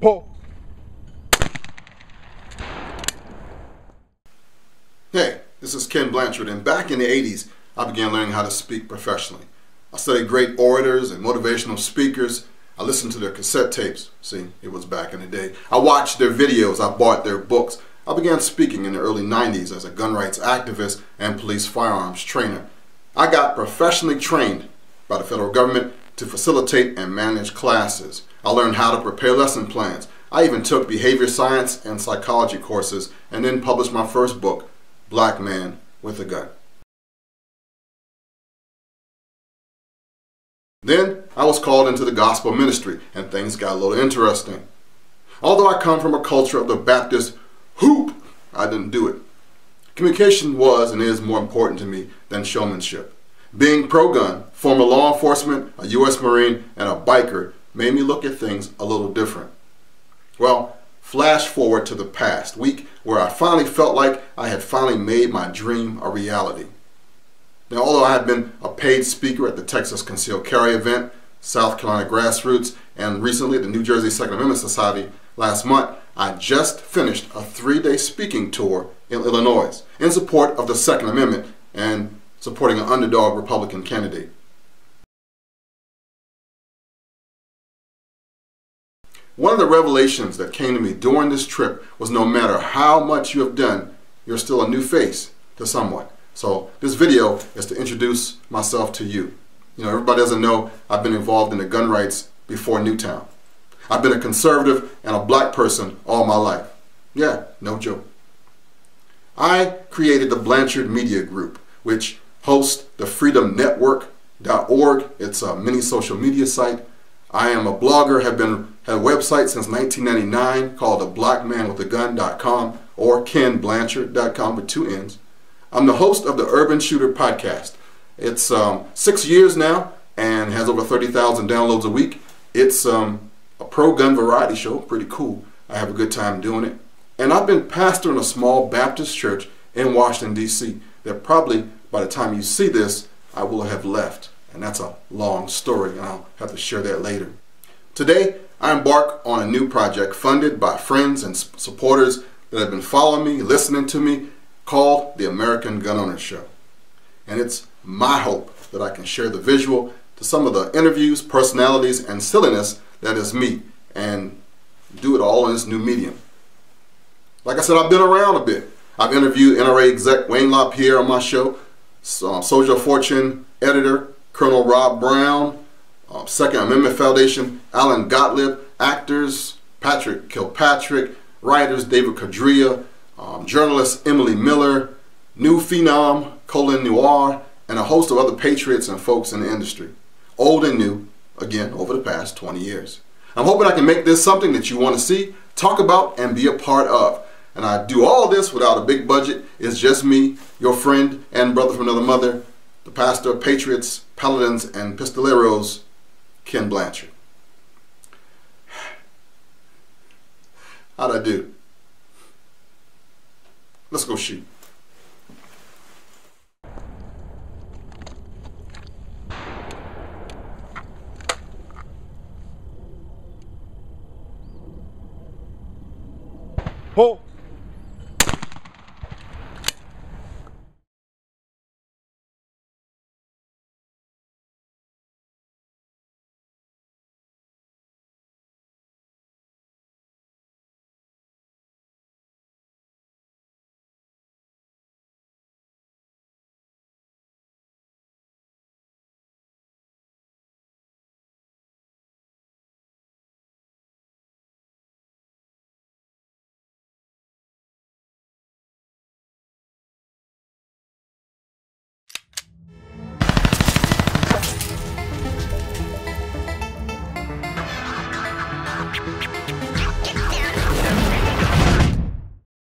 Pull. Hey, this is Kenn Blanchard, and back in the 80s, I began learning how to speak professionally. I studied great orators and motivational speakers. I listened to their cassette tapes. See, it was back in the day. I watched their videos. I bought their books. I began speaking in the early 90s as a gun rights activist and police firearms trainer. I got professionally trained by the federal government to facilitate and manage classes. I learned how to prepare lesson plans. I even took behavior science and psychology courses and then published my first book, Black Man with a Gun. Then I was called into the gospel ministry and things got a little interesting. Although I come from a culture of the Baptist hoop, I didn't do it. Communication was and is more important to me than showmanship. Being pro-gun, former law enforcement, a U.S. Marine, and a biker made me look at things a little different. Well, flash forward to the past week where I finally felt like I had finally made my dream a reality. Now, although I had been a paid speaker at the Texas Concealed Carry event, South Carolina Grassroots, and recently at the New Jersey Second Amendment Society last month, I just finished a 3-day speaking tour in Illinois in support of the Second Amendment and supporting an underdog Republican candidate. One of the revelations that came to me during this trip was no matter how much you have done, you're still a new face to someone. So this video is to introduce myself to you. You know, everybody doesn't know I've been involved in the gun rights before Newtown. I've been a conservative and a black person all my life. Yeah, no joke. I created the Blanchard Media Group, which hosts the freedomnetwork.org. It's a mini social media site. I am a blogger, had a website since 1999 called theblackmanwithagun.com or KennBlanchard.com with 2 N's. I'm the host of the Urban Shooter podcast. It's 6 years now and has over 30,000 downloads a week. It's a pro-gun variety show, pretty cool. I have a good time doing it. And I've been pastoring a small Baptist church in Washington, D.C. that probably by the time you see this, I will have left. And that's a long story, and I'll have to share that later. Today, I embark on a new project funded by friends and supporters that have been following me, listening to me, called the American Gun Owners Show. And it's my hope that I can share the visual to some of the interviews, personalities, and silliness that is me, and do it all in this new medium. Like I said, I've been around a bit. I've interviewed NRA exec Wayne LaPierre on my show, Soldier of Fortune editor Colonel Rob Brown, Second Amendment Foundation Alan Gottlieb, actors Patrick Kilpatrick, writers David Cadrea, journalist Emily Miller, new phenom Colin Noir, and a host of other patriots and folks in the industry, old and new, again, over the past 20 years. I'm hoping I can make this something that you want to see, talk about, and be a part of. And I do all this without a big budget. It's just me, your friend and brother from another mother, the pastor of patriots, paladins, and pistoleros, Kenn Blanchard. How'd I do? Let's go shoot. Pull.